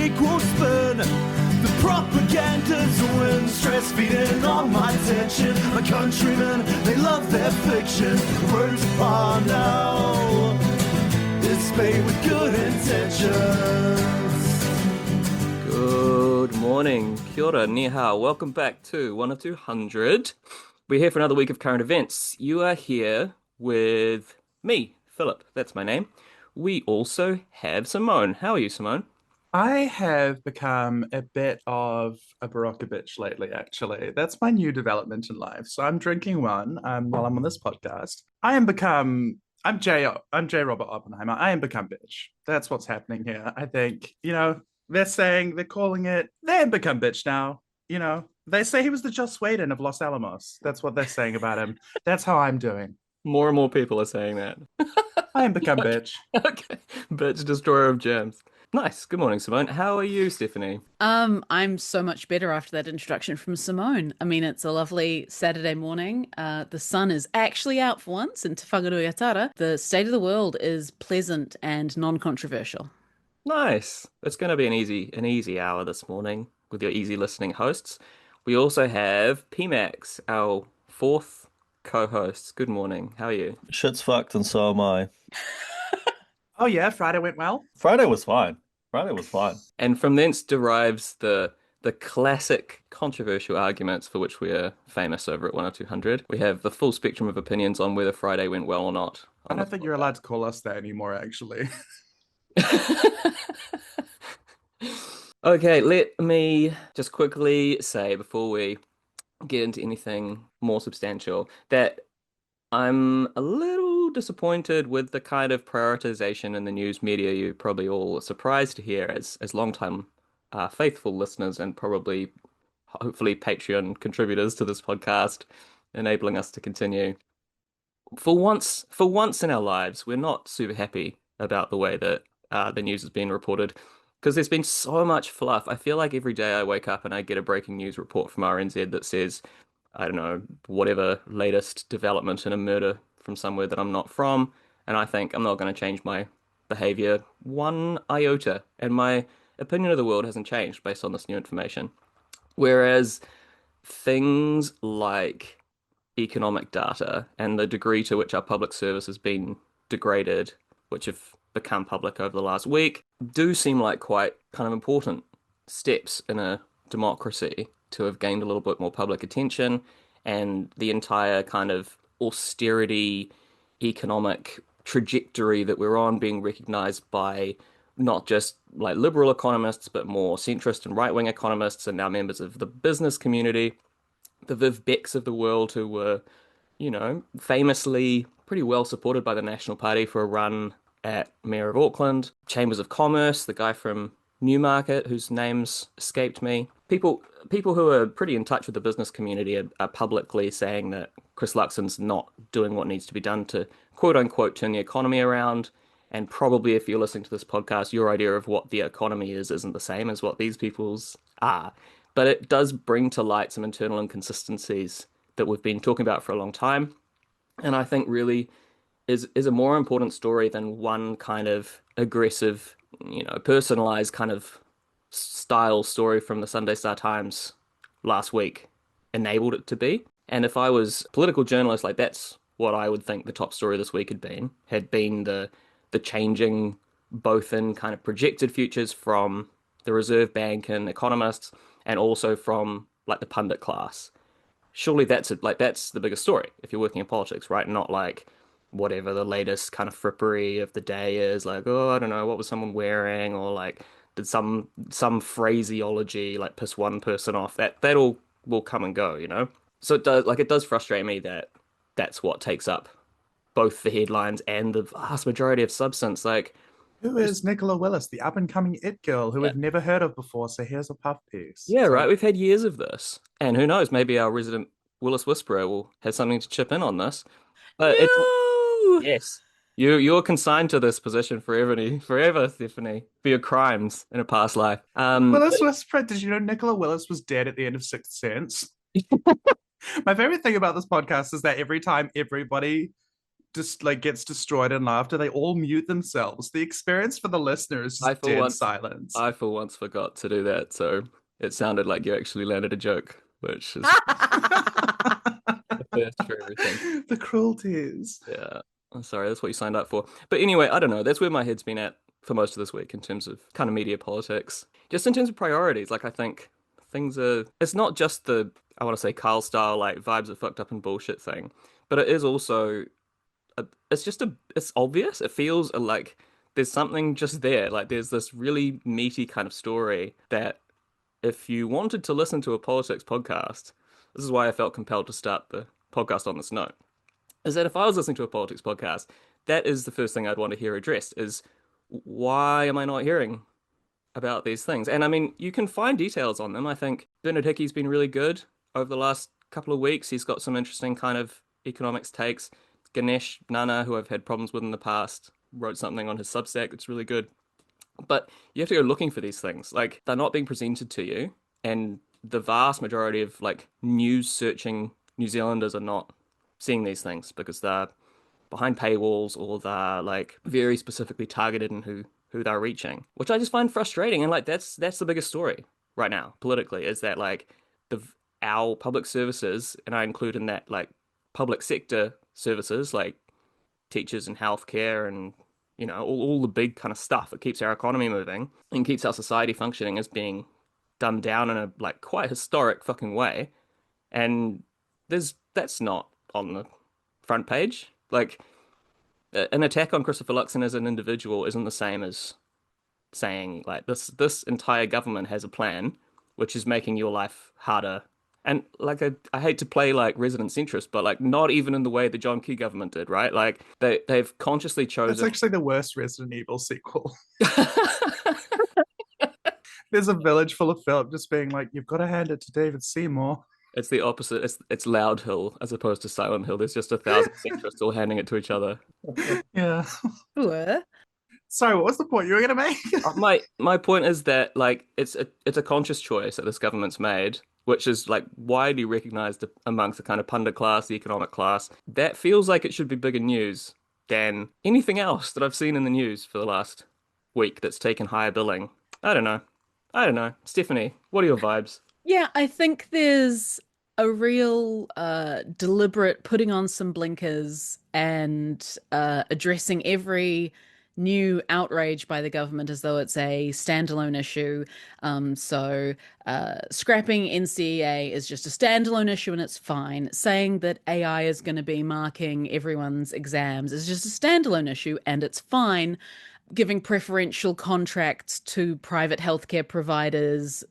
equal spin. The propaganda's a win, stress feeding on my tension. My countrymen, they love their fiction. Words are now, it's made with good intentions. Good morning, kia ora, ni hao. Welcome back to 1 of 200. We're here for another week of current events. You are here with me, Philip. That's my name. We also have Simone. How are you, Simone? I have become a bit of a Barocca bitch lately, actually. That's my new development in life. So I'm drinking one while I'm on this podcast. I'm J. Robert Oppenheimer. I am become bitch. That's what's happening here. I think, they're calling it, they am become bitch now. They say he was the Joss Whedon of Los Alamos. That's what they're saying about him. That's how I'm doing. More and more people are saying that. I am become bitch. Okay. Bitch destroyer of germs. Nice. Good morning, Simone. How are you, Stephanie? I'm so much better after that introduction from Simone. I mean, it's a lovely Saturday morning. The sun is actually out for once in Te Whangaruiatara. The state of the world is pleasant and non-controversial. Nice. It's going to be an easy hour this morning with your easy listening hosts. We also have Pmax, our fourth co-host. Good morning. How are you? Shit's fucked and so am I. Oh, yeah, Friday went well. Friday was fine. Friday was fine. And from thence derives the classic controversial arguments for which we are famous over at 1 or 200. We have the full spectrum of opinions on whether Friday went well or not. I don't think you're allowed to call us that anymore, actually. Okay, let me just quickly say before we get into anything more substantial that I'm a little disappointed with the kind of prioritization in the news media. You're probably all surprised to hear as long-time faithful listeners and probably hopefully Patreon contributors to this podcast, enabling us to continue. For once in our lives, we're not super happy about the way that the news has been reported because there's been so much fluff. I feel like every day I wake up and I get a breaking news report from RNZ that says, I don't know, whatever latest development in a murder from somewhere that I'm not from, and I think I'm not going to change my behavior one iota, and my opinion of the world hasn't changed based on this new information. Whereas things like economic data and the degree to which our public service has been degraded, which have become public over the last week, do seem like quite kind of important steps in a democracy to have gained a little bit more public attention, and the entire kind of austerity economic trajectory that we're on being recognized by not just like liberal economists, but more centrist and right-wing economists and now members of the business community, the Viv Becks of the world who were, famously pretty well supported by the National Party for a run at Mayor of Auckland, Chambers of Commerce, the guy from Newmarket, whose name's escaped me. People who are pretty in touch with the business community are publicly saying that Chris Luxon's not doing what needs to be done to quote-unquote turn the economy around. And probably if you're listening to this podcast, your idea of what the economy is isn't the same as what these people's are. But it does bring to light some internal inconsistencies that we've been talking about for a long time. And I think really is a more important story than one kind of aggressive, personalized kind of style story from the Sunday Star Times last week enabled it to be. And if I was a political journalist, like that's what I would think the top story this week had been the changing both in kind of projected futures from the Reserve Bank and economists and also from like the pundit class. Surely that's the biggest story if you're working in politics, right? Not like whatever the latest kind of frippery of the day is, like, oh, I don't know, what was someone wearing, or like did some phraseology like piss one person off. That all will come and go, So it does frustrate me that that's what takes up both the headlines and the vast majority of substance. Like, Who is Nicola Willis, the up-and-coming it girl who we've never heard of before? So here's a puff piece. Yeah, right. We've had years of this, and who knows? Maybe our resident Willis whisperer will have something to chip in on this. But yes, you're consigned to this position forever, Stephanie, for your crimes in a past life. Willis whisperer. Did you know Nicola Willis was dead at the end of Sixth Sense? My favorite thing about this podcast is that every time everybody just like gets destroyed in laughter, they all mute themselves. The experience for the listener is I just for dead once, silence. I for once forgot to do that, so it sounded like you actually landed a joke, which is the first for everything. The cruelties. Yeah, I'm sorry, that's what you signed up for. But anyway, I don't know. That's where my head's been at for most of this week in terms of kind of media politics. Just in terms of priorities, like I think things are. It's not just the I want to say Carl style like vibes are fucked up and bullshit thing, but it is also. It's just a. It's obvious. It feels like there's something just there. Like there's this really meaty kind of story that if you wanted to listen to a politics podcast, this is why I felt compelled to start the podcast on this note is that if I was listening to a politics podcast, that is the first thing I'd want to hear addressed is why am I not hearing about these things? And I mean, you can find details on them. I think Bernard Hickey's been really good over the last couple of weeks. He's got some interesting kind of economics takes. Ganesh Nana, who I've had problems with in the past, wrote something on his Substack that's really good. But you have to go looking for these things. Like they're not being presented to you, and the vast majority of like news searching New Zealanders are not seeing these things because they're behind paywalls or they're like very specifically targeted in who they're reaching, which I just find frustrating. And like that's the biggest story right now politically is that like the our public services, and I include in that like public sector services like teachers and healthcare and all the big kind of stuff that keeps our economy moving and keeps our society functioning is being dumbed down in a like quite historic fucking way. And that's not on the front page. Like an attack on Christopher Luxon as an individual isn't the same as saying like this entire government has a plan which is making your life harder. And like I hate to play like resident centrist, but like not even in the way the John Key government did, right? Like they've consciously That's chosen. actually the worst Resident Evil sequel. There's a village full of Philip just being like, you've got to hand it to David Seymour. It's the opposite. It's Loud Hill as opposed to Silent Hill. There's just 1,000 centrists all handing it to each other. Yeah. Sure. Sorry, what was the point you were going to make? My point is that like it's a conscious choice that this government's made, which is like widely recognized amongst the kind of pundit class, the economic class. That feels like it should be bigger news than anything else that I've seen in the news for the last week that's taken higher billing. I don't know. Stephanie, what are your vibes? Yeah, I think there's a real deliberate putting on some blinkers and addressing every new outrage by the government as though it's a standalone issue. So scrapping NCEA is just a standalone issue and it's fine. Saying that AI is going to be marking everyone's exams is just a standalone issue and it's fine. Giving preferential contracts to private healthcare providers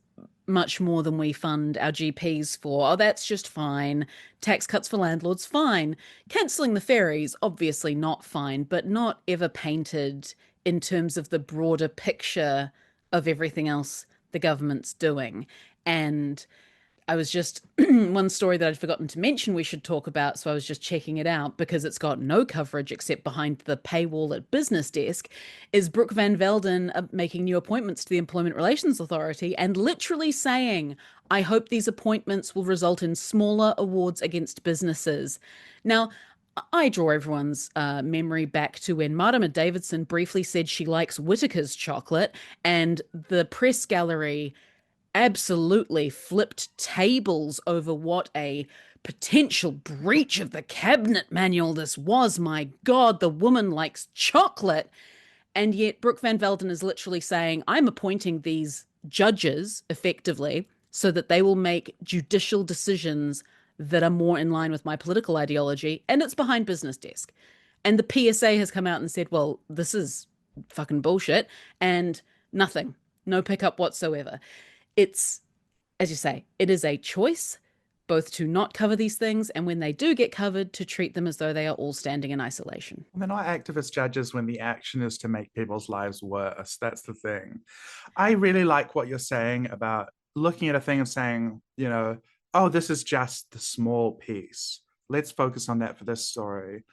much more than we fund our GPs for. Oh, that's just fine. Tax cuts for landlords, fine. Cancelling the ferries, obviously not fine, but not ever painted in terms of the broader picture of everything else the government's doing. And I was just one story that I'd forgotten to mention we should talk about, so I was just checking it out because it's got no coverage except behind the paywall at Business Desk, is Brooke Van Velden making new appointments to the Employment Relations Authority and literally saying, I hope these appointments will result in smaller awards against businesses. Now, I draw everyone's memory back to when Marama Davidson briefly said she likes Whittaker's chocolate, and the press gallery absolutely flipped tables over what a potential breach of the cabinet manual this was. My God, the woman likes chocolate. And yet Brooke Van Velden is literally saying, I'm appointing these judges effectively so that they will make judicial decisions that are more in line with my political ideology. And it's behind Business Desk. And the PSA has come out and said, well, this is fucking bullshit. And nothing, no pickup whatsoever. It's, as you say, it is a choice both to not cover these things and when they do get covered to treat them as though they are all standing in isolation. They're not activist judges when the action is to make people's lives worse. That's the thing. I really like what you're saying about looking at a thing and saying, oh, this is just the small piece. Let's focus on that for this story.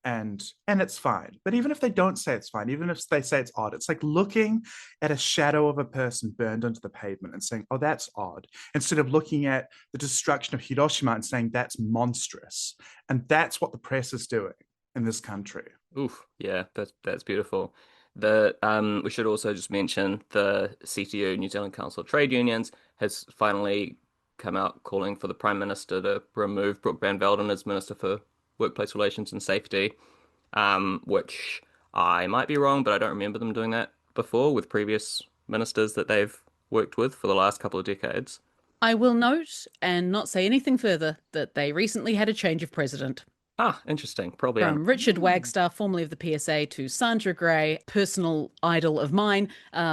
And it's fine. But even if they don't say it's fine, even if they say it's odd, it's like looking at a shadow of a person burned onto the pavement and saying, oh, that's odd, instead of looking at the destruction of Hiroshima and saying that's monstrous. And that's what the press is doing. in this country. Oof, yeah, that's beautiful. We should also just mention the CTU, New Zealand Council of Trade Unions, has finally come out calling for the Prime Minister to remove Brooke Van Velden as Minister for Workplace Relations and Safety, which I might be wrong, but I don't remember them doing that before with previous ministers that they've worked with for the last couple of decades. I will note and not say anything further that they recently had a change of president. Ah, interesting. Probably From Richard Wagstaff, formerly of the PSA, to Sandra Gray, personal idol of mine,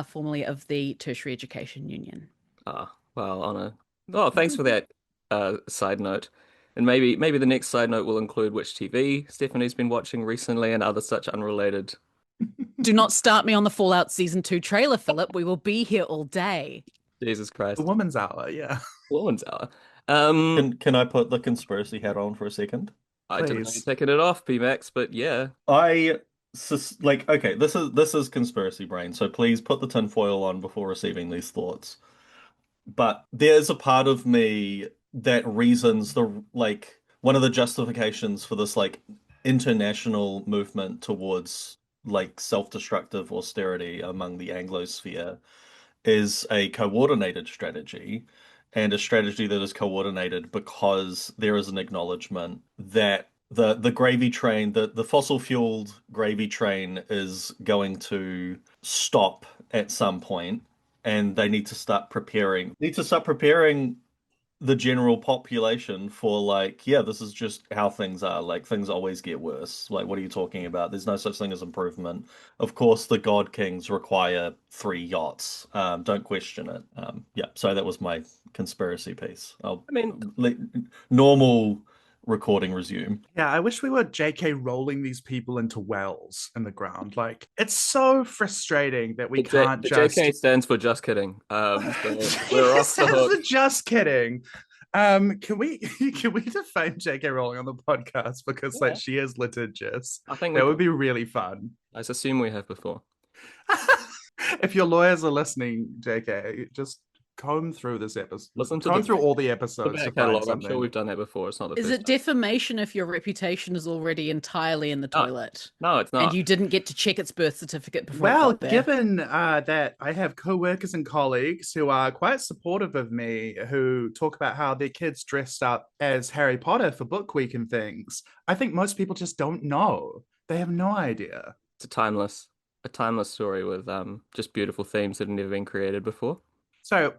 formerly of the Tertiary Education Union. well, on a oh, thanks for that side note. And maybe the next side note will include which TV Stephanie's been watching recently and other such unrelated. Do not start me on the Fallout Season 2 trailer, Philip. We will be here all day. Jesus Christ. The woman's hour, yeah. Woman's hour. Can I put the conspiracy hat on for a second? I didn't know you Please. taking it off, Pmax, but yeah. Okay, this is conspiracy brain, so please put the tinfoil on before receiving these thoughts. But there's a part of me that reasons one of the justifications for this international movement towards self-destructive austerity among the Anglosphere is a coordinated strategy, and a strategy that is coordinated because there is an acknowledgement that the gravy train, the fossil fueled gravy train is going to stop at some point, and they need to start preparing the general population for this is just how things are. Things always get worse. What are you talking about? There's no such thing as improvement. Of course, the God Kings require 3 yachts. Don't question it. Yeah, so that was my conspiracy piece. I mean, let normal recording resume. Yeah, I wish we were JK rolling these people into wells in the ground. It's so frustrating that we can't the just. JK stands for just kidding. So we're It off the stands hook. for just kidding. Can we defame JK Rowling on the podcast because Yeah. she is litigious? I think That would be really fun. I assume we have before. If your lawyers are listening, JK, just comb through this episode. Listen to comb the- through all the The episodes to back find catalog, I'm something. sure we've done that before. It's not the Is first it time. defamation if your reputation is already entirely in the No. toilet? No, it's not. And you didn't get to check its birth certificate before it Well, got there? given that I have co-workers and colleagues who are quite supportive of me, who talk about how their kids dressed up as Harry Potter for book week and things, I think most people just don't know. They have no idea. It's a timeless story with just beautiful themes that have never been created before. So,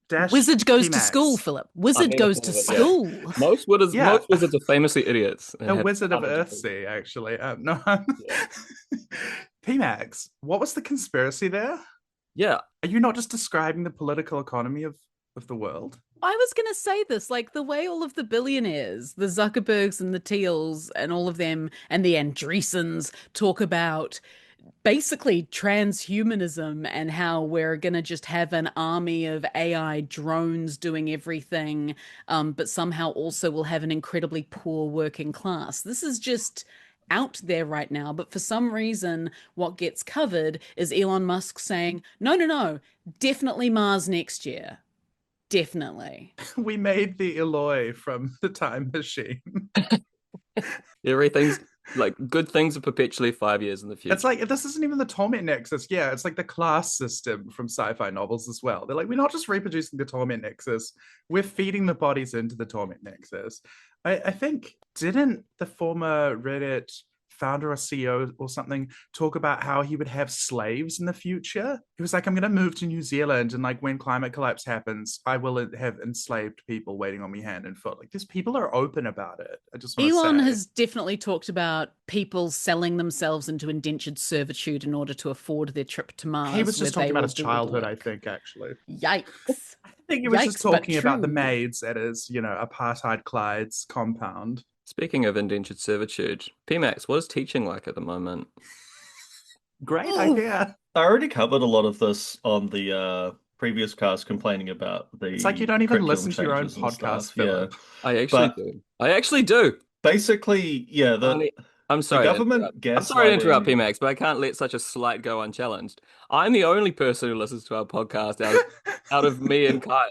Dash Wizard goes to Pmax. school, Philip. I Wizard never goes thought to of it, yeah. school. Most wizards, Yeah. most wizards are famously idiots. and A have Wizard of allergies. Earthsea, actually. No. Yeah. Pmax, what was the conspiracy there? Yeah, Are you not just describing the political economy of the world? I was going to say this, like the way all of the billionaires, the Zuckerbergs and the Teals and all of them and the Andreessens talk about basically transhumanism and how we're going to just have an army of AI drones doing everything, but somehow also we'll have an incredibly poor working class. This is just out there right now, but for some reason what gets covered is Elon Musk saying, no, definitely Mars next year. Definitely. We made the Eloy from the time machine. everything's good things are perpetually 5 years in the future. It's like, this isn't even the torment nexus. Yeah, it's like the class system from sci-fi novels as well. They're like, we're not just reproducing the torment nexus, we're feeding the bodies into the torment nexus. I think, didn't the former Reddit founder or CEO or something talk about how he would have slaves in the future? He was like, I'm going to move to New Zealand, and when climate collapse happens, I will have enslaved people waiting on me hand and foot. These people are open about it. I just want to say. Elon has definitely talked about people selling themselves into indentured servitude in order to afford their trip to Mars. He was just where talking they about will his do all the childhood, I work. think, actually. Yikes. I think he was just Yikes, but talking about the true. maids at his, apartheid Clyde's compound. Speaking of indentured servitude, Pmax, what is teaching like at the moment? Great Ooh. idea. I already covered a lot of this on the previous cast, complaining about the It's like you don't even curriculum listen to your own changes and podcast, stuff. Philip. I actually do. Basically, yeah, I'm sorry. the government I'm sorry to interrupt, gaslighting- Pmax, but I can't let such a slight go unchallenged. I'm the only person who listens to our podcast out of me and Kyle.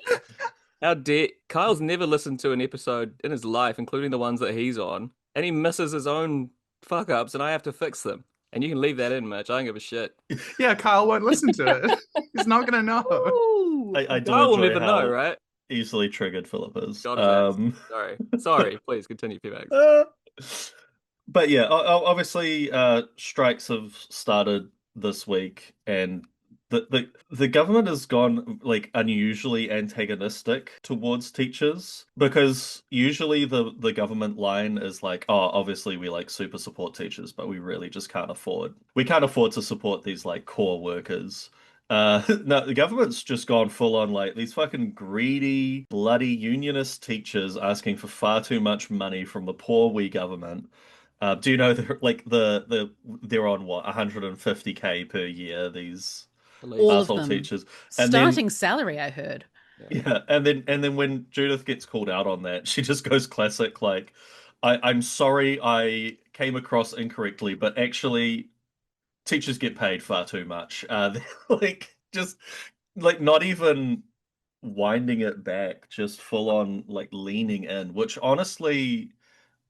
How dare Kyle's never listened to an episode in his life, including the ones that he's on, and he misses his own fuck ups and I have to fix them. And you can leave that in, Mitch. I don't give a shit. Yeah, Kyle won't listen to it. He's not gonna know. Ooh, I do Kyle will enjoy never know, how right? easily triggered Philip is. God his ass. Sorry. Sorry. Please continue, Pmax. Uh, but yeah, obviously, strikes have started this week, and the government has gone like unusually antagonistic towards teachers because usually the government line is like, oh, obviously we like super support teachers, but we really just can't afford to support these like core workers. No, the government's just gone full on like these fucking greedy, bloody unionist teachers asking for far too much money from the poor wee government. Do you know they're on what 150K per year, these At least. All of asshole them. teachers. And then Starting salary, I heard. Yeah. yeah, and then when Judith gets called out on that, she just goes classic like I'm sorry I came across incorrectly, but actually teachers get paid far too much. They're like just like not even winding it back, just full on like leaning in, which honestly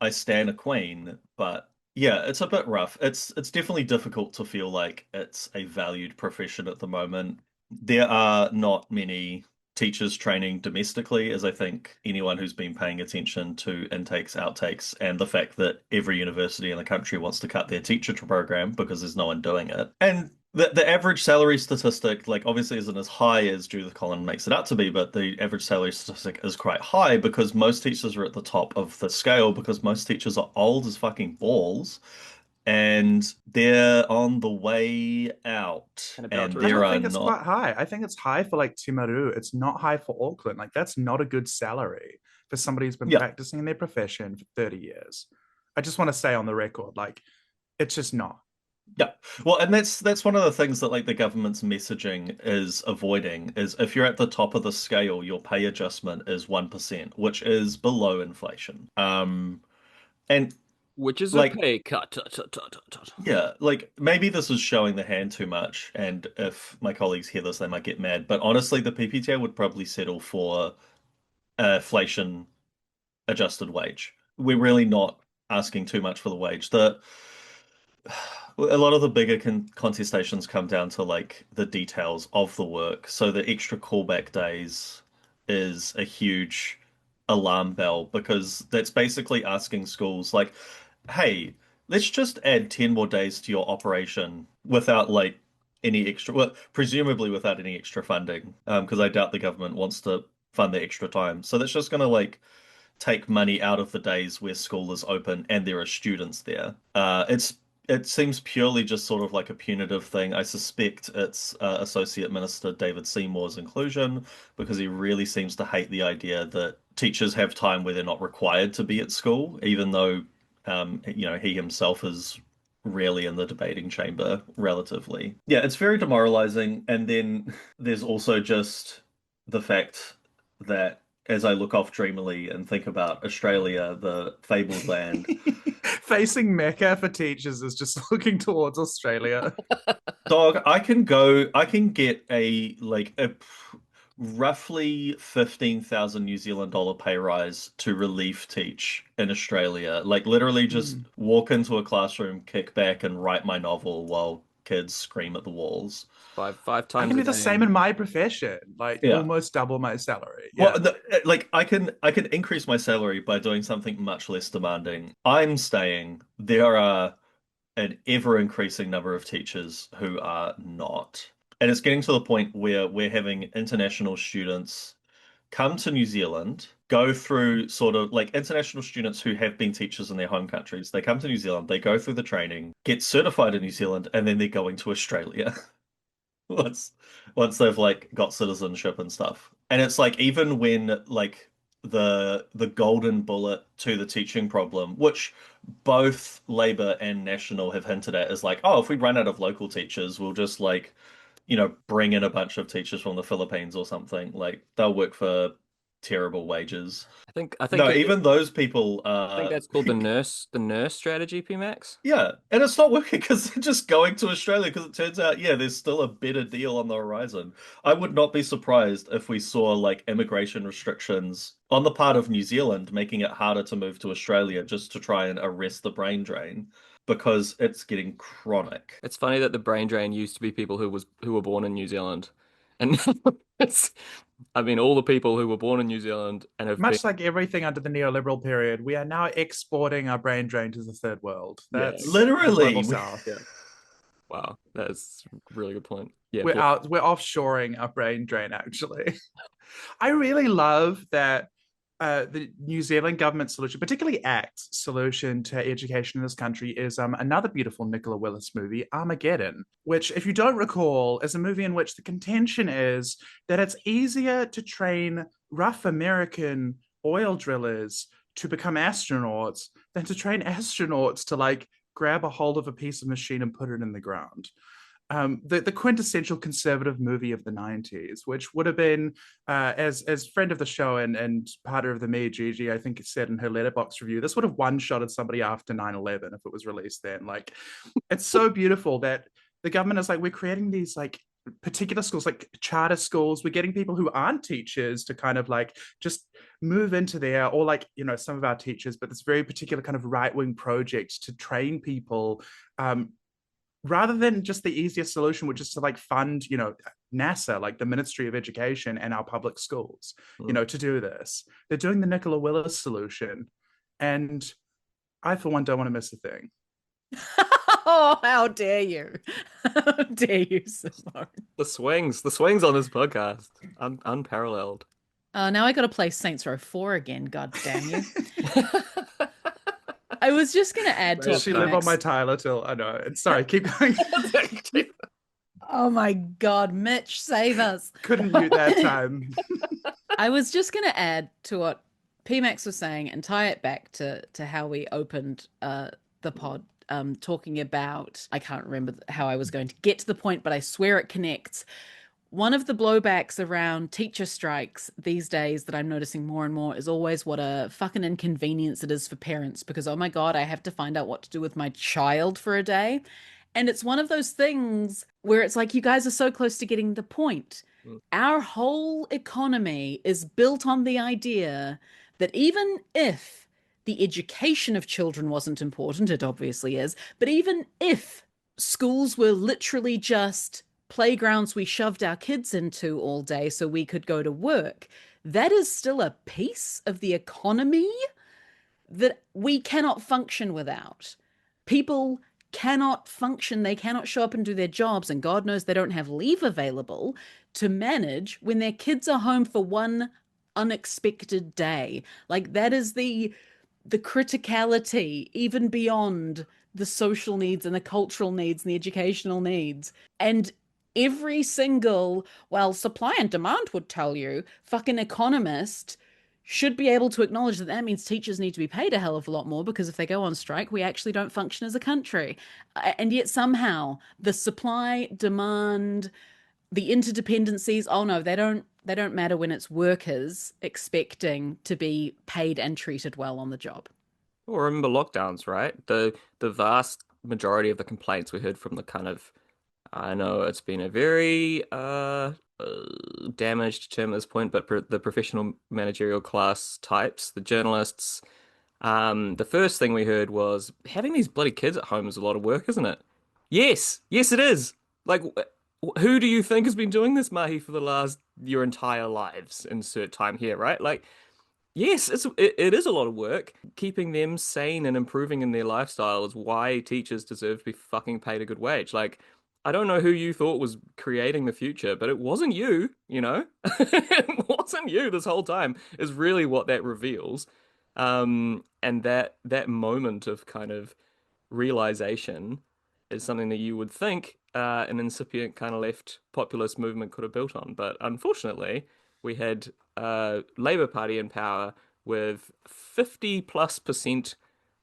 I stan a queen, but yeah, it's a bit rough. It's definitely difficult to feel like it's a valued profession at the moment. There are not many teachers training domestically, as I think anyone who's been paying attention to intakes, outtakes, and the fact that every university in the country wants to cut their teacher program because there's no one doing it. And the average salary statistic, like obviously isn't as high as Judith Collin makes it out to be, but the average salary statistic is quite high because most teachers are at the top of the scale because most teachers are old as fucking balls and they're on the way out And about and to I there don't are think it's retire. not quite high. I think it's high for like Timaru. It's not high for Auckland. Like that's not a good salary for somebody who's been yeah. practicing in their profession for 30 years. I just want to say on the record, like it's just not. Yeah. Well, and that's one of the things that like the government's messaging is avoiding is if you're at the top of the scale, your pay adjustment is 1%, which is below inflation. And Which is a like pay cut. Tut, tut, tut, tut, tut. yeah, like maybe this is showing the hand too much, and if my colleagues hear this, they might get mad. But honestly, the PPTA would probably settle for inflation adjusted wage. We're really not asking too much for the wage. The a lot of the bigger contestations come down to like the details of the work. So the extra callback days is a huge alarm bell because that's basically asking schools like, hey, let's just add 10 more days to your operation without like any extra, well, presumably without any extra funding, because I doubt the government wants to fund the extra time. So that's just going to like take money out of the days where school is open and there are students there. It seems purely just sort of like a punitive thing. I suspect it's Associate Minister David Seymour's inclusion because he really seems to hate the idea that teachers have time where they're not required to be at school, even though he himself is rarely in the debating chamber relatively. Yeah, it's very demoralizing. And then there's also just the fact that as I look off dreamily and think about Australia, the fabled land. Facing Mecca for teachers is just looking towards Australia. Dog, I can get a roughly 15,000 New Zealand dollar pay rise to relief teach in Australia. Like literally just Mm. walk into a classroom, kick back and write my novel while kids scream at the walls. Five I times can a do the day. same in my profession, like Yeah. almost double my salary. Well, Yeah. like I can increase my salary by doing something much less demanding. I'm staying. There are an ever increasing number of teachers who are not. And it's getting to the point where we're having international students come to New Zealand, go through sort of like international students who have been teachers in their home countries. They come to New Zealand, they go through the training, get certified in New Zealand, and then they're going to Australia once once they've like got citizenship and stuff. And it's like even when like the golden bullet to the teaching problem, which both Labour and National have hinted at, is like, oh, if we run out of local teachers, we'll just like, bring in a bunch of teachers from the Philippines or something. Like they'll work for terrible wages. I think No, even those people think that's called the nurse strategy, Pmax. yeah, and it's not working because they're just going to Australia because it turns out, yeah, there's still a better deal on the horizon. I would not be surprised if we saw like immigration restrictions on the part of New Zealand, making it harder to move to Australia just to try and arrest the brain drain because it's getting chronic. It's funny that the brain drain used to be people who were born in New Zealand, and now it's I mean all the people who were born in New Zealand and have been Much like everything under the neoliberal period, we are now exporting our brain drain to the third world. Yeah. That's the Literally, global south. yeah. Wow, that's a really good point. Yeah, We're offshoring our brain drain, actually. I really love that the New Zealand government solution, particularly ACT's solution to education in this country, is another beautiful Nicola Willis movie, Armageddon, which, if you don't recall, is a movie in which the contention is that it's easier to train rough American oil drillers to become astronauts than to train astronauts to like grab a hold of a piece of machine and put it in the ground. The quintessential conservative movie of the 90s, which would have been, as friend of the show and partner of the Me, Gigi, I think it said in her letterbox review, this would have one-shotted somebody after 9/11 if it was released then. Like, it's so beautiful that the government is like, we're creating these like particular schools, like charter schools. We're getting people who aren't teachers to kind of like just move into there, or like, some of our teachers, but this very particular kind of right-wing project to train people, rather than just the easiest solution, which is to like fund, NASA, like the Ministry of Education and our public schools, to do this. They're doing the Nicola Willis solution. And I, for one, don't want to miss a thing. Oh, how dare you? How dare you, Simone? the swings on this podcast, unparalleled. Now I got to play Saints Row 4 again, god damn you. I was just going to add to Does what she live on Pmax- my Tyler till I know. Sorry, keep going. Oh my god, Mitch, save us. Couldn't mute that time. I was just going to add to what Pmax was saying and tie it back to how we opened the pod, talking about, I can't remember how I was going to get to the point, but I swear it connects. One of the blowbacks around teacher strikes these days that I'm noticing more and more is always what a fucking inconvenience it is for parents, because, oh my God, I have to find out what to do with my child for a day. And it's one of those things where it's like, you guys are so close to getting the point. Our whole economy is built on the idea that even if the education of children wasn't important, it obviously is, but even if schools were literally just playgrounds we shoved our kids into all day so we could go to work, that is still a piece of the economy that we cannot function without. People cannot function, they cannot show up and do their jobs, and God knows they don't have leave available to manage when their kids are home for one unexpected day. Like, that is the criticality, even beyond the social needs and the cultural needs and the educational needs. And every single, well, supply and demand would tell you, fucking economist should be able to acknowledge that that means teachers need to be paid a hell of a lot more, because if they go on strike, we actually don't function as a country. And yet somehow the supply, demand, the interdependencies, oh no, they don't matter when it's workers expecting to be paid and treated well on the job. Well, remember lockdowns, right? The vast majority of the complaints we heard from the kind of, I know it's been a very damaged term at this point, but the professional managerial class types, the journalists, the first thing we heard was, having these bloody kids at home is a lot of work, isn't it? Yes, yes, it is. Like, who do you think has been doing this, Mahi, for the last your entire lives? Insert time here, right? Like, yes, it is a lot of work. Keeping them sane and improving in their lifestyle is why teachers deserve to be fucking paid a good wage. Like, I don't know who you thought was creating the future, but it wasn't you, you know? It wasn't you this whole time, is really what that reveals. And that moment of kind of realization is something that you would think an incipient kind of left populist movement could have built on. But unfortunately, we had Labour Party in power with 50+%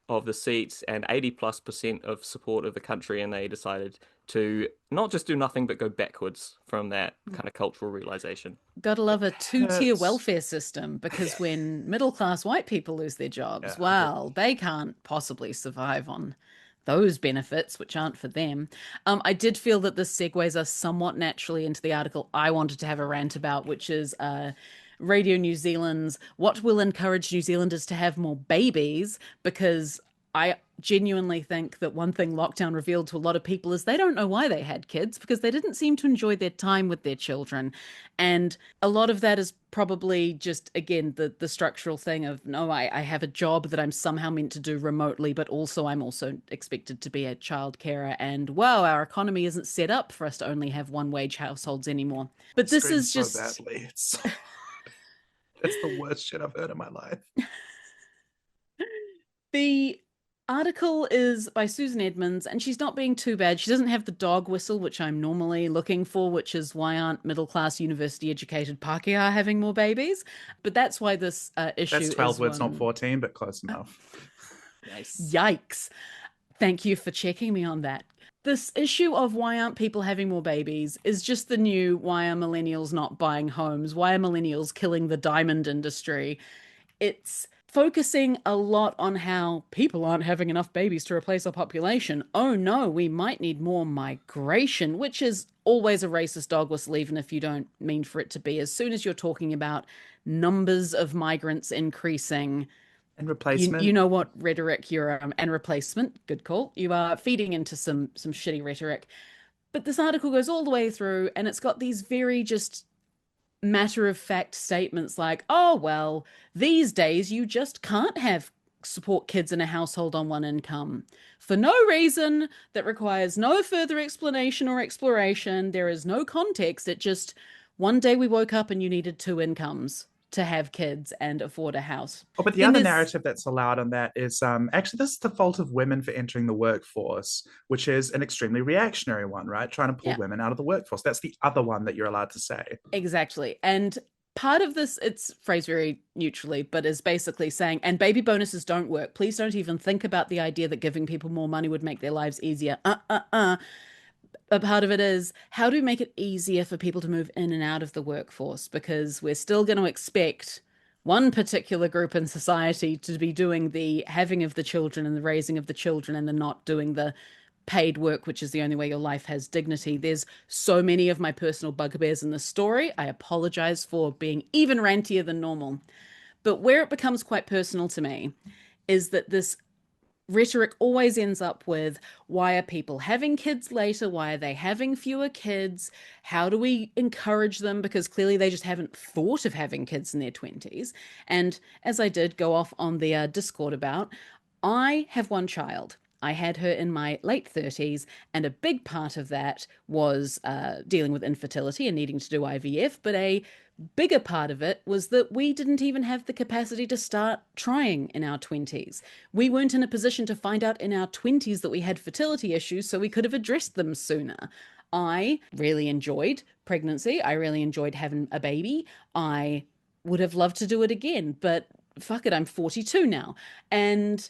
of the seats and 80+% of support of the country, and they decided to not just do nothing, but go backwards from that kind of cultural realization. Gotta love a two-tier hurts. welfare system, because when middle-class white people lose their jobs, Yeah, well, they can't possibly survive on those benefits, which aren't for them. I did feel that this segues us somewhat naturally into the article I wanted to have a rant about, which is Radio New Zealand's What Will Encourage New Zealanders to Have More Babies, because I genuinely think that one thing lockdown revealed to a lot of people is they don't know why they had kids, because they didn't seem to enjoy their time with their children. And a lot of that is probably just, again, the structural thing of, no, I have a job that I'm somehow meant to do remotely, but also I'm also expected to be a child carer. And wow, our economy isn't set up for us to only have one wage households anymore. But this Screams is so just badly. It's the worst shit I've heard in my life. The article is by Susan Edmonds, and she's not being too bad. She doesn't have the dog whistle, which I'm normally looking for, which is why aren't middle-class university-educated Pākehā having more babies? But that's why this issue That's 12 is words, one... not 14, but close enough. Nice. Yikes. Thank you for checking me on that. This issue of why aren't people having more babies is just the new why are millennials not buying homes? Why are millennials killing the diamond industry? It's focusing a lot on how people aren't having enough babies to replace our population. Oh no, we might need more migration, which is always a racist dog whistle, even if you don't mean for it to be. As soon as you're talking about numbers of migrants increasing, And replacement. you know what rhetoric you're and replacement, good call, you are feeding into some shitty rhetoric. But this article goes all the way through, and it's got these very just matter-of-fact statements like, oh, well, these days you just can't have support kids in a household on one income for no reason that requires no further explanation or exploration. There is no context. It just, one day we woke up and you needed two incomes to have kids and afford a house. Oh, but the other narrative that's allowed on that is actually this is the fault of women for entering the workforce, which is an extremely reactionary one, right? Trying to pull women out of the workforce. That's the other one that you're allowed to say. Exactly. And part of this, it's phrased very neutrally, but is basically saying, and baby bonuses don't work. Please don't even think about the idea that giving people more money would make their lives easier. But part of it is, how do we make it easier for people to move in and out of the workforce? Because we're still going to expect one particular group in society to be doing the having of the children and the raising of the children, and the not doing the paid work, which is the only way your life has dignity. There's so many of my personal bugbears in this story. I apologize for being even rantier than normal. But where it becomes quite personal to me is that this rhetoric always ends up with, why are people having kids later? Why are they having fewer kids? How do we encourage them? Because clearly they just haven't thought of having kids in their 20s. And as I did go off on the Discord about, I have one child. I had her in my late 30s, and a big part of that was dealing with infertility and needing to do IVF, but a bigger part of it was that we didn't even have the capacity to start trying in our 20s. We weren't in a position to find out in our 20s that we had fertility issues, so we could have addressed them sooner. I really enjoyed pregnancy. I really enjoyed having a baby. I would have loved to do it again, but fuck it, I'm 42 now. And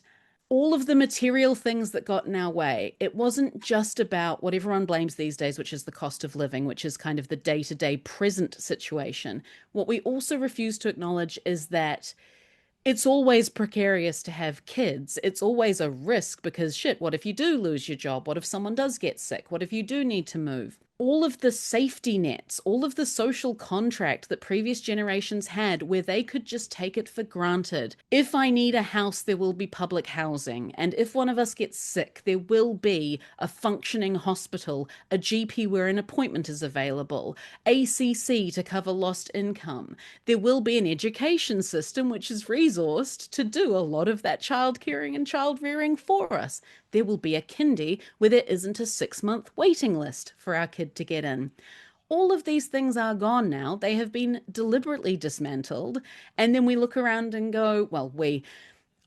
all of the material things that got in our way, it wasn't just about what everyone blames these days, which is the cost of living, which is kind of the day-to-day present situation. What we also refuse to acknowledge is that it's always precarious to have kids. It's always a risk, because shit, what if you do lose your job? What if someone does get sick? What if you do need to move? All of the safety nets, all of the social contract that previous generations had, where they could just take it for granted. If I need a house, there will be public housing. And if one of us gets sick, there will be a functioning hospital, a GP where an appointment is available, ACC to cover lost income. There will be an education system which is resourced to do a lot of that child caring and child rearing for us. There will be a kindy where there isn't a 6-month waiting list for our kid to get in. All of these things are gone now. They have been deliberately dismantled. And then we look around and go, well,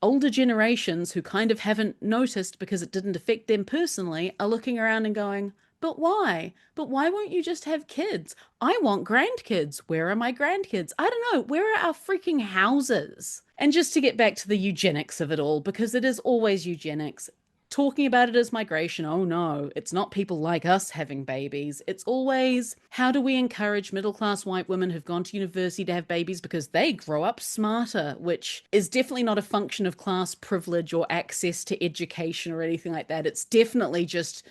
older generations who kind of haven't noticed because it didn't affect them personally are looking around and going, but why? But why won't you just have kids? I want grandkids. Where are my grandkids? I don't know. Where are our freaking houses? And just to get back to the eugenics of it all, because it is always eugenics, talking about it as migration. Oh no, it's not people like us having babies. It's always, how do we encourage middle-class white women who've gone to university to have babies because they grow up smarter, which is definitely not a function of class privilege or access to education or anything like that. It's definitely just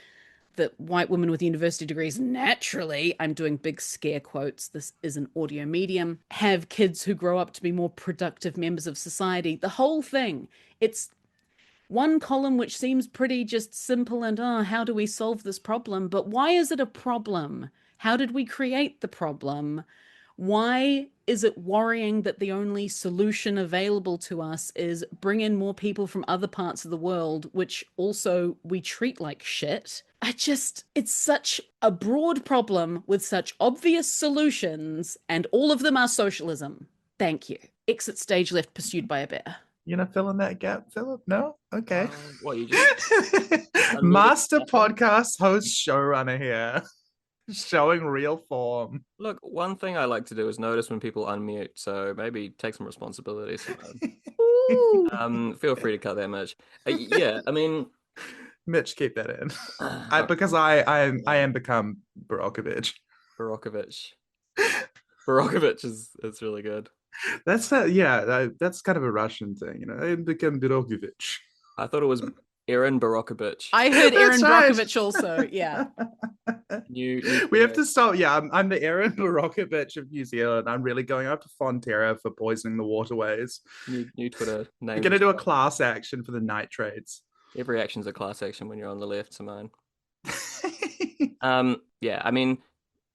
that white women with university degrees naturally, I'm doing big scare quotes, this is an audio medium, have kids who grow up to be more productive members of society. The whole thing, it's one column which seems pretty just simple and, how do we solve this problem? But why is it a problem? How did we create the problem? Why is it worrying that the only solution available to us is bring in more people from other parts of the world, which also we treat like shit? It's such a broad problem with such obvious solutions, and all of them are socialism. Thank you. Exit stage left pursued by a bear. You know, fill in that gap, Philip? No? Okay. What, you just Master nothing? podcast host showrunner here. Showing real form. Look, one thing I like to do is notice when people unmute, so maybe take some responsibility, Simone. Feel free to cut that much. Yeah, I mean, Mitch, keep that in. okay. Because I am become Barakovich. Barakovich. Barakovich is really good. That's kind of a Russian thing, you know. I am become Barakovich. I thought it was Aaron Barakovich. I heard Aaron That's right. Brockovich also, yeah. We have to stop. Yeah, I'm the Aaron Barakovich of New Zealand. I'm really going up to Fonterra for poisoning the waterways. New Twitter name. We're gonna do a class action for the nitrates. Every action's a class action when you're on the left, Simone. Yeah, I mean,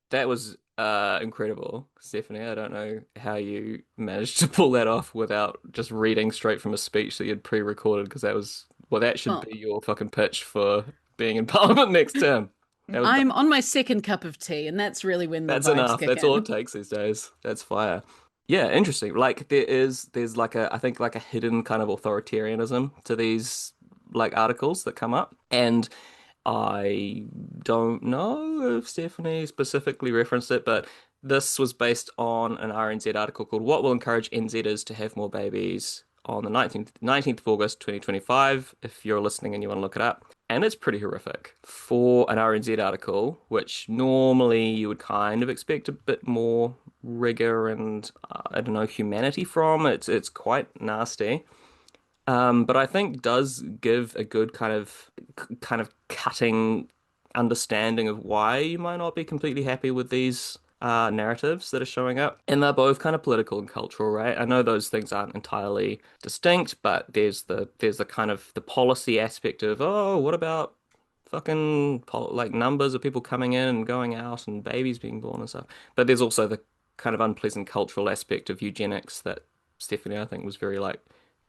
that was incredible, Stephanie. I don't know how you managed to pull that off without just reading straight from a speech that you'd pre-recorded, because that should be your fucking pitch for being in Parliament next term. I'm on my second cup of tea, and that's really when the That's vibes enough. kick That's in. all it takes these days. That's fire. Yeah, interesting. Like there's like I think like a hidden kind of authoritarianism to these like articles that come up. And I don't know if Stephanie specifically referenced it, but this was based on an RNZ article called "What Will Encourage NZers to Have More Babies" on the 19th of August 2025, if you're listening and you want to look it up. And it's pretty horrific for an RNZ article, which normally you would kind of expect a bit more rigor and, I don't know, humanity from. It's quite nasty. But I think does give a good kind of cutting understanding of why you might not be completely happy with these narratives that are showing up. And they're both kind of political and cultural, right? I know those things aren't entirely distinct, but there's the kind of the policy aspect of, oh, what about fucking like numbers of people coming in and going out and babies being born and stuff. But there's also the kind of unpleasant cultural aspect of eugenics that Stephanie, I think, was very like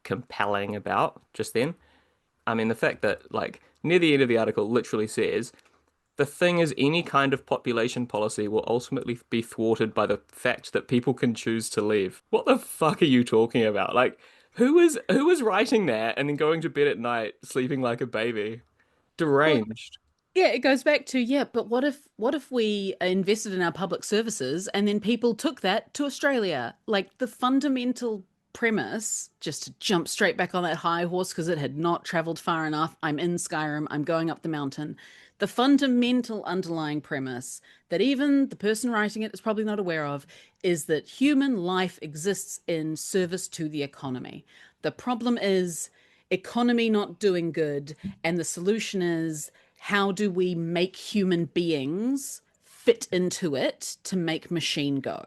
compelling about just then. I mean, the fact that like near the end of the article literally says the thing is any kind of population policy will ultimately be thwarted by the fact that people can choose to leave. What the fuck are you talking about? Like, who is writing that and then going to bed at night sleeping like a baby? Deranged. Yeah, it goes back to, but what if we invested in our public services and then people took that to Australia? Like the fundamental premise, just to jump straight back on that high horse because it had not traveled far enough. I'm in Skyrim, I'm going up the mountain. The fundamental underlying premise that even the person writing it is probably not aware of is that human life exists in service to the economy. The problem is economy not doing good, and the solution is how do we make human beings fit into it to make machine go?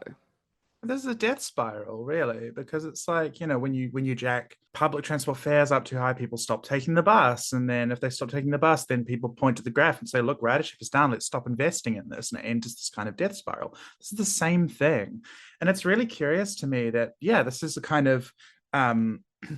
This is a death spiral, really, because it's like, you know, when you jack public transport fares up too high, people stop taking the bus. And then if they stop taking the bus, then people point to the graph and say, look, ridership is down, let's stop investing in this. And it enters this kind of death spiral. This is the same thing. And it's really curious to me that, yeah, this is a kind of,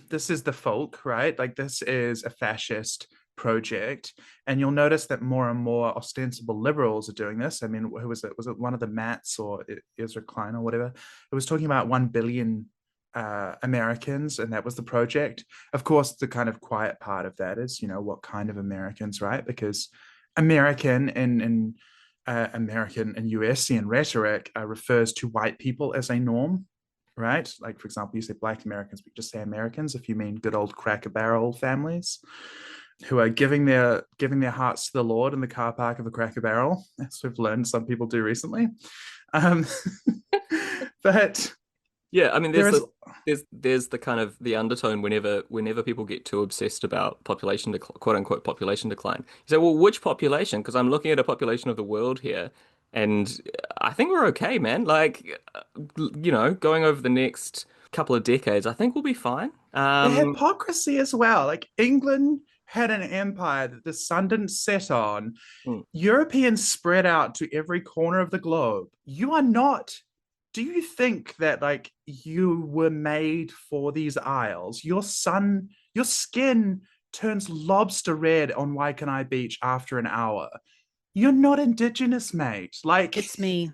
this is the folk, right? Like this is a fascist project, and you'll notice that more and more ostensible liberals are doing this. I mean, who was it? Was it one of the Mats or Ezra Klein or whatever? It was talking about 1 billion Americans, and that was the project. Of course, the kind of quiet part of that is, you know, what kind of Americans, right? Because American and American and USian rhetoric refers to white people as a norm, right? Like, for example, you say Black Americans, but you just say Americans if you mean good old Cracker Barrel families. who are giving their hearts to the Lord in the car park of a Cracker Barrel, as we've learned some people do recently. Um, but Yeah, I mean, there is, there's the kind of the undertone whenever people get too obsessed about quote unquote population decline. You say, well, which population? Because I'm looking at a population of the world here, and I think we're okay, man. Like, going over the next couple of decades, I think we'll be fine. the hypocrisy as well. Like England had an empire that the sun didn't set on. Hmm. Europeans spread out to every corner of the globe. You are not. Do you think that like you were made for these isles? Your skin turns lobster red on Waikanae Beach after an hour. You're not indigenous, mate. Like It's me.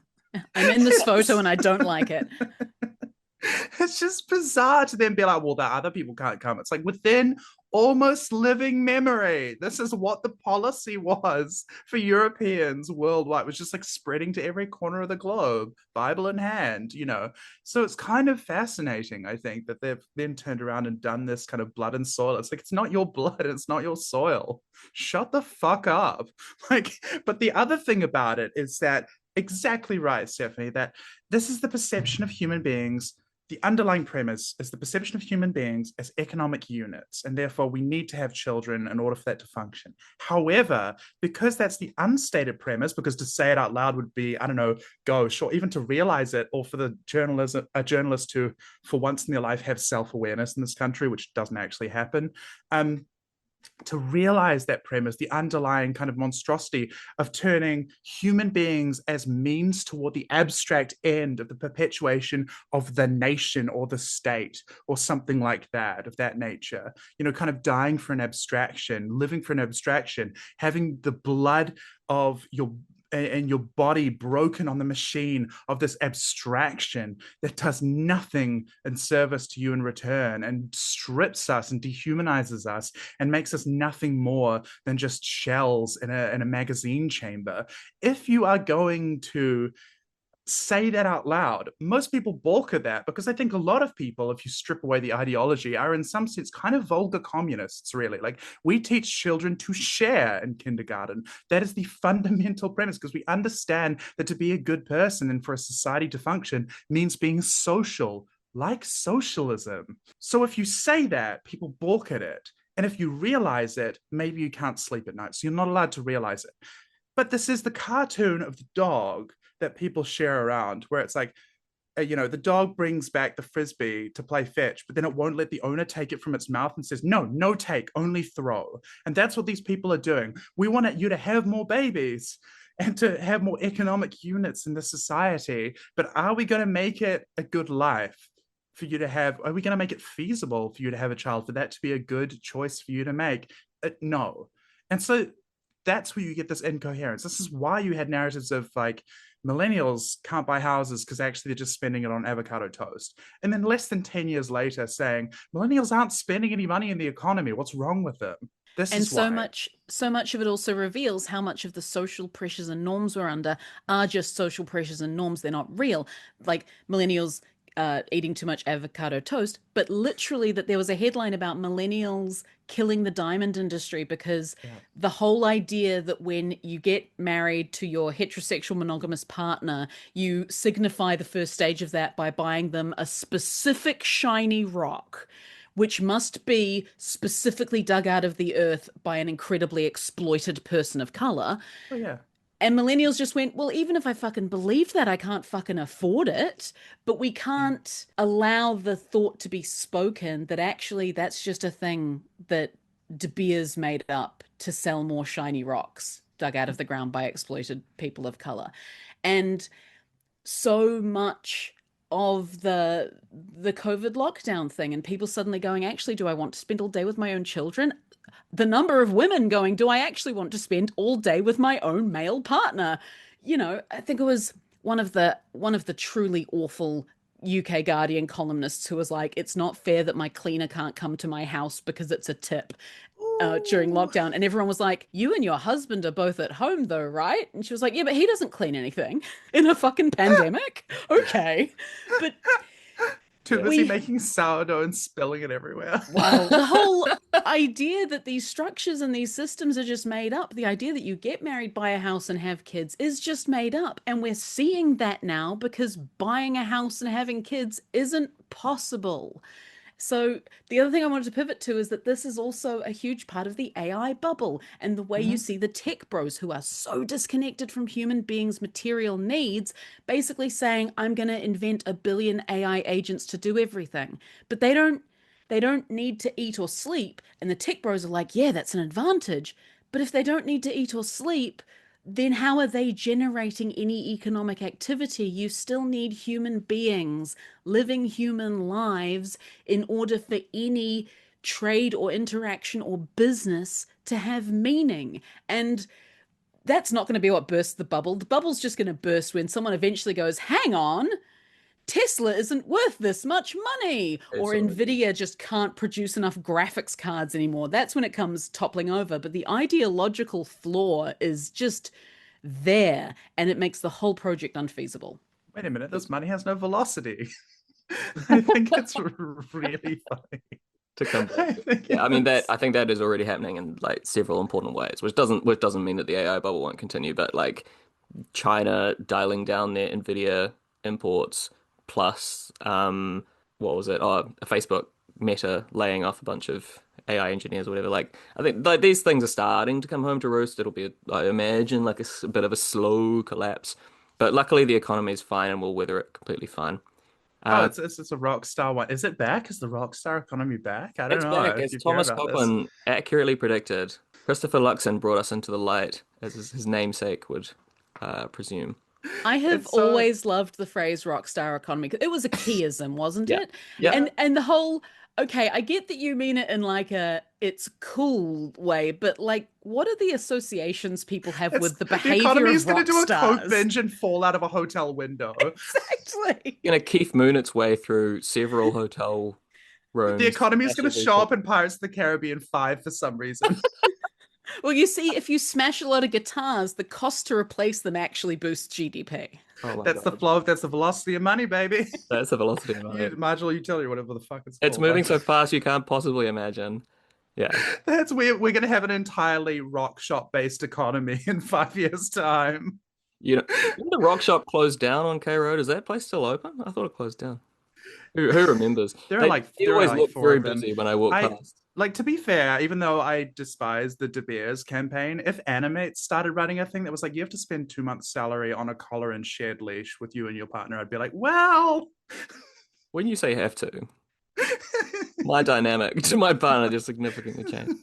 I'm in this photo and I don't like it. it's just bizarre to then be like, well, the other people can't come. It's like within almost living memory. This is what the policy was for Europeans worldwide. It was just like spreading to every corner of the globe, Bible in hand. So it's kind of fascinating, I think, that they've then turned around and done this kind of blood and soil. It's like, it's not your blood, it's not your soil. Shut the fuck up. Like, but the other thing about it is that exactly right, Stephanie, that this is the perception of human beings. The underlying premise is the perception of human beings as economic units, and therefore we need to have children in order for that to function. However, because that's the unstated premise, because to say it out loud would be, I don't know, gauche, or even to realize it, or for a journalist to, for once in their life, have self-awareness in this country, which doesn't actually happen. To realize that premise, the underlying kind of monstrosity of turning human beings as means toward the abstract end of the perpetuation of the nation or the state or something like that, of that nature, kind of dying for an abstraction, living for an abstraction, having the blood of your body broken on the machine of this abstraction that does nothing in service to you in return, and strips us and dehumanizes us and makes us nothing more than just shells in a magazine chamber. If you are going to say that out loud, most people balk at that, because I think a lot of people, if you strip away the ideology, are in some sense kind of vulgar communists, really. Like, we teach children to share in kindergarten. That is the fundamental premise, because we understand that to be a good person and for a society to function means being social, like socialism. So if you say that, people balk at it. And if you realize it, maybe you can't sleep at night. So you're not allowed to realize it. But this is the cartoon of the dog that people share around, where it's like, the dog brings back the frisbee to play fetch, but then it won't let the owner take it from its mouth and says, no, no take, only throw. And that's what these people are doing. We want you to have more babies and to have more economic units in the society. But are we going to make it a good life for you to have? Are we going to make it feasible for you to have a child, for that to be a good choice for you to make? No. And so that's where you get this incoherence. This is why you had narratives of like, millennials can't buy houses because actually they're just spending it on avocado toast. And then less than 10 years later saying, millennials aren't spending any money in the economy. What's wrong with them? This And is why. so much of it also reveals how much of the social pressures and norms we're under are just social pressures and norms. They're not real. Like millennials eating too much avocado toast, but literally that there was a headline about millennials killing the diamond industry because the whole idea that when you get married to your heterosexual monogamous partner, you signify the first stage of that by buying them a specific shiny rock, which must be specifically dug out of the earth by an incredibly exploited person of color. Oh, yeah. And millennials just went, well, even if I fucking believe that, I can't fucking afford it. But we can't allow the thought to be spoken that actually that's just a thing that De Beers made up to sell more shiny rocks dug out of the ground by exploited people of color. And so much of the COVID lockdown thing and people suddenly going, actually, do I want to spend all day with my own children? The number of women going, do I actually want to spend all day with my own male partner? I think it was one of the truly awful UK Guardian columnists who was like, it's not fair that my cleaner can't come to my house because it's a tip during lockdown. And everyone was like, you and your husband are both at home though, right? And she was like, yeah, but he doesn't clean anything in a fucking pandemic. Okay. But Too Yeah. busy making sourdough and spilling it everywhere. Well, the whole idea that these structures and these systems are just made up, the idea that you get married, buy a house, and have kids is just made up. And we're seeing that now because buying a house and having kids isn't possible. So the other thing I wanted to pivot to is that this is also a huge part of the AI bubble and the way you see the tech bros who are so disconnected from human beings' material needs, basically saying, I'm going to invent a billion AI agents to do everything. But they don't need to eat or sleep. And the tech bros are like, yeah, that's an advantage. But if they don't need to eat or sleep, then how are they generating any economic activity? You still need human beings living human lives in order for any trade or interaction or business to have meaning. And that's not going to be what bursts the bubble. The bubble's just going to burst when someone eventually goes, hang on, Tesla isn't worth this much money, or Absolutely. Nvidia just can't produce enough graphics cards anymore. That's when it comes toppling over. But the ideological flaw is just there, and it makes the whole project unfeasible. Wait a minute, this money has no velocity. I think it's really funny. To come I back. think Yeah, I mean it's- I think that is already happening in like several important ways, which doesn't mean that the AI bubble won't continue, but like China dialing down their Nvidia imports, plus what was it? Oh, Facebook Meta laying off a bunch of AI engineers or whatever. Like I think like these things are starting to come home to roost. It'll be, I imagine, like a bit of a slow collapse, but luckily the economy is fine and we'll weather it completely fine. Oh, Uh, it's a rock star one. Is it back? Is the rock star economy back? I don't It's know back, if as you hear Thomas about this. Copeland accurately predicted. Christopher Luxon brought us into the light, as his namesake would presume. I have It's so always loved the phrase rockstar economy. It was a keyism, wasn't Yeah. it? Yeah. And the whole, okay, I get that you mean it in like a it's cool way, but like what are the associations people have with the the behavior economy is of going to rock do a coke stars? binge and fall out of a hotel window. Exactly. Keith Moon its way through several hotel The rooms, economy is going to massively show short. up in Pirates of the Caribbean 5 for some reason. Well, you see, if you smash a lot of guitars, the cost to replace them actually boosts GDP. Oh my That's the God. flow. That's the velocity of money, baby. That's the velocity of You, money. marginal utility, whatever the fuck it's It's called. moving Like, so fast you can't possibly imagine. Yeah. that's we're going to have an entirely rock shop based economy in 5 years' time. Didn't the rock shop closed down on K Road? Is that place still open? I thought it closed down. Who remembers? They There are always like look four very of them. busy when I walk I past. like to be fair, even though I despise the De Beers campaign, if Animate started running a thing that was like you have to spend 2 months' salary on a collar and shared leash with you and your partner, I'd be like, well, When you say have to, my dynamic to my partner just significantly changed.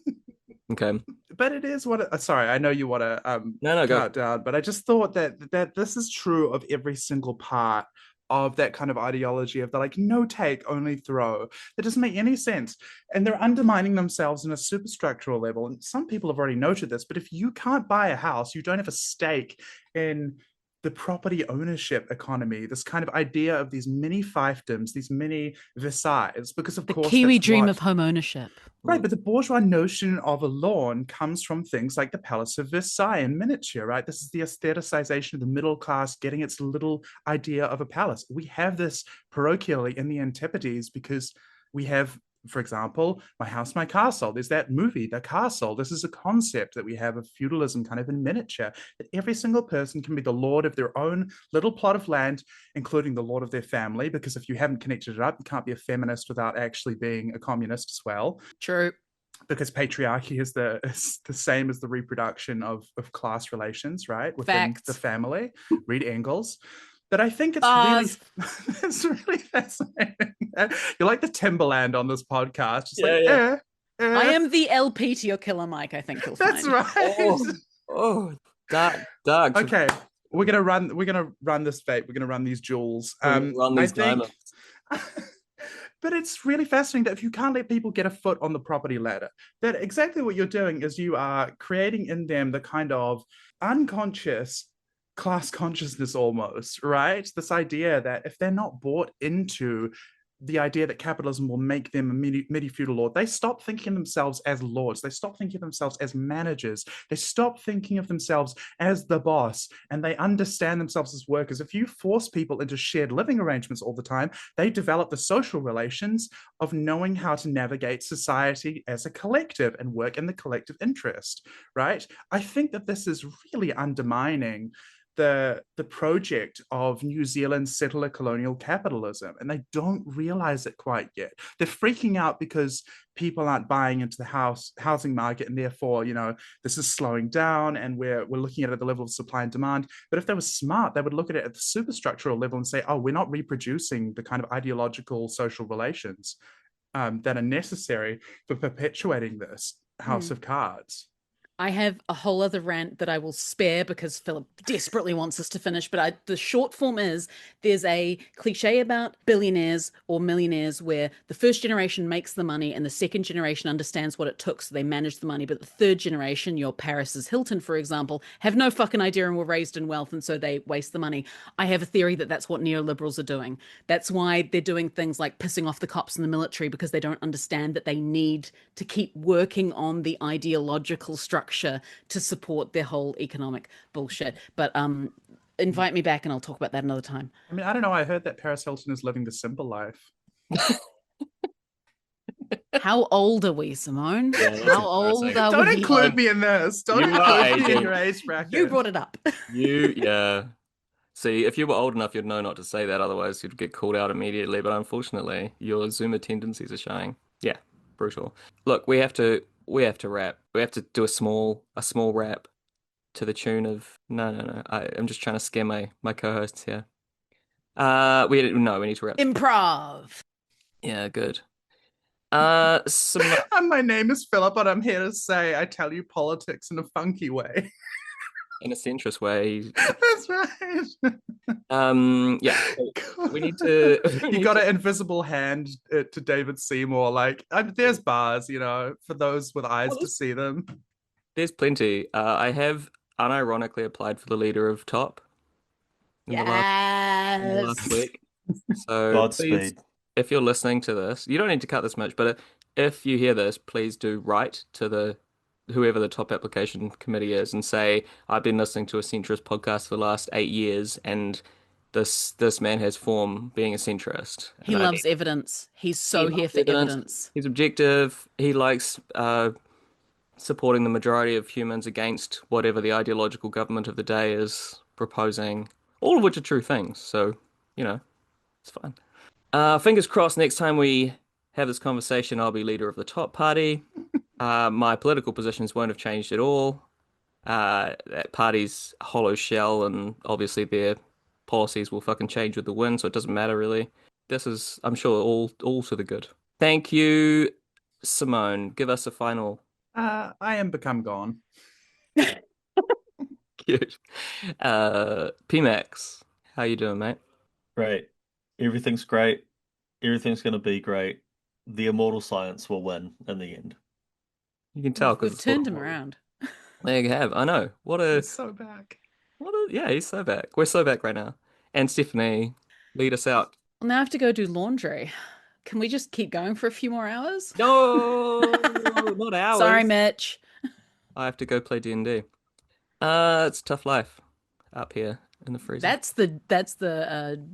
Okay. but it is what. Sorry, I know you want to No, go. cut down, but I just thought that this is true of every single part of that kind of ideology of the like no take only throw that doesn't make any sense, and they're undermining themselves in a superstructural level. And some people have already noted this, but if you can't buy a house, you don't have a stake in the property ownership economy, this kind of idea of these mini fiefdoms, these mini Versailles, because of The course Kiwi that's dream what of home ownership. right, but the bourgeois notion of a lawn comes from things like the Palace of Versailles in miniature, right? This is the aestheticization of the middle class getting its little idea of a palace. We have this parochially in the Antipodes because we have, for example, My House, My Castle. There's that movie, The Castle. This is a concept that we have of feudalism kind of in miniature, that every single person can be the lord of their own little plot of land, including the lord of their family, because if you haven't connected it up, you can't be a feminist without actually being a communist as well, True. because patriarchy is the same as the reproduction of class relations, right? Within Facts. the family. Read Engels. But I think it's Bars. really it's really fascinating. You're like the Timberland on this podcast. Just Yeah, like, yeah. I am the LP to your Killer Mike, I think you'll That's find. right. Oh, dark. Okay. We're gonna run this fate. We're gonna run these jewels. Run I these think diamonds. but it's really fascinating that if you can't let people get a foot on the property ladder, that exactly what you're doing is you are creating in them the kind of unconscious class consciousness almost, right? This idea that if they're not bought into the idea that capitalism will make them a midi-feudal lord, they stop thinking of themselves as lords. They stop thinking of themselves as managers. They stop thinking of themselves as the boss, and they understand themselves as workers. If you force people into shared living arrangements all the time, they develop the social relations of knowing how to navigate society as a collective and work in the collective interest, right? I think that this is really undermining the project of New Zealand's settler colonial capitalism, and they don't realize it quite yet. They're freaking out because people aren't buying into the housing market, and therefore, this is slowing down, and we're looking at it at the level of supply and demand. But if they were smart, they would look at it at the superstructural level and say, oh, we're not reproducing the kind of ideological social relations that are necessary for perpetuating this house of cards. I have a whole other rant that I will spare because Philip desperately wants us to finish. But the short form is there's a cliche about billionaires or millionaires where the first generation makes the money and the second generation understands what it took, so they manage the money. But the third generation, your Paris's Hilton, for example, have no fucking idea and were raised in wealth, and so they waste the money. I have a theory that that's what neoliberals are doing. That's why they're doing things like pissing off the cops and the military, because they don't understand that they need to keep working on the ideological structure to support their whole economic bullshit. But invite me back and I'll talk about that another time. I mean, I don't know. I heard that Paris Hilton is living the simple life. How old are we, Simone? Yeah, How old are Don't we? include me in this. Don't include me in your age bracket. You brought it up. Yeah. See, if you were old enough, you'd know not to say that. Otherwise, you'd get called out immediately. But unfortunately, your Zoomer tendencies are showing. Yeah, brutal. Look, we have to wrap. We have to do a small wrap to the tune of no. I'm just trying to scare my co-hosts here. We need to wrap. Improv. Yeah, good. My name is Philip, and I'm here to say I tell you politics in a funky way. In a centrist way. That's right. Yeah. We need to. You got an invisible hand to David Seymour. Like, there's bars, for those with eyes to see them. There's plenty. I have unironically applied for the leader of Top in the last week. So Godspeed. If you're listening to this, you don't need to cut this much, but if you hear this, please do write to whoever the top application committee is and say, I've been listening to a centrist podcast for the last 8 years, and this man has form being a centrist. He loves evidence. He's so here for evidence. He's objective. He likes supporting the majority of humans against whatever the ideological government of the day is proposing, all of which are true things. So, it's fine. Fingers crossed next time we have this conversation, I'll be leader of the Top party. My political positions won't have changed at all. That party's a hollow shell, and obviously their policies will fucking change with the wind, so it doesn't matter really. This is, I'm sure, all to the good. Thank you, Simone. Give us a final. I am become gone. Cute. Pmax, how you doing, mate? Great. Everything's great. Everything's going to be great. The immortal science will win in the end. You can tell because We've turned him around. There you have. I know. He's so back. Yeah, he's so back. We're so back right now. And Stephanie, lead us out. Well, now I have to go do laundry. Can we just keep going for a few more hours? No, not hours. Sorry, Mitch. I have to go play D&D. It's a tough life up here in the freezer. That's the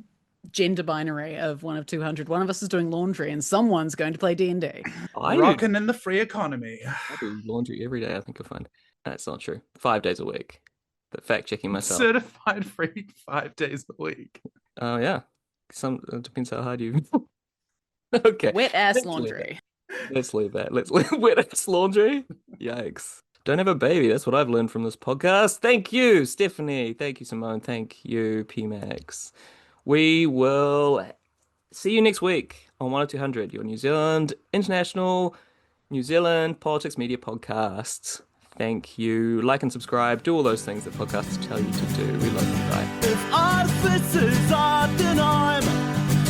gender binary of 1 of 200. One of us is doing laundry and someone's going to play D&D. Rocking in the free economy. I do laundry every day, I think you'll find. That's not true. 5 days a week. But fact-checking myself. Certified free 5 days a week. Oh, yeah. It depends how hard you... Okay. Wet-ass laundry. Let's leave that. Let's leave wet-ass laundry. Yikes. Don't have a baby. That's what I've learned from this podcast. Thank you, Stephanie. Thank you, Simone. Thank you, Pmax. We will see you next week on 1 of 200, your New Zealand International New Zealand Politics Media Podcasts. Thank you. Like and subscribe. Do all those things that podcasts tell you to do. We love you. Bye. If artifices are then I'm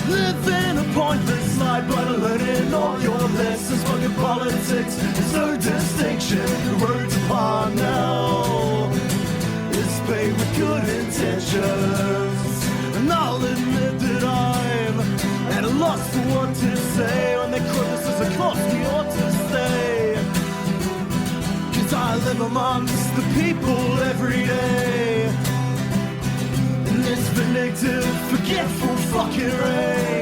living a pointless life, but learning all your lessons. Fucking politics, there's no distinction. The road to power now is paved with good intentions. And I'll admit that I'm at a loss lost for what to say when they quote us as a cost we ought to stay. 'Cause I live amongst the people every day in this vindictive, forgetful fucking rain.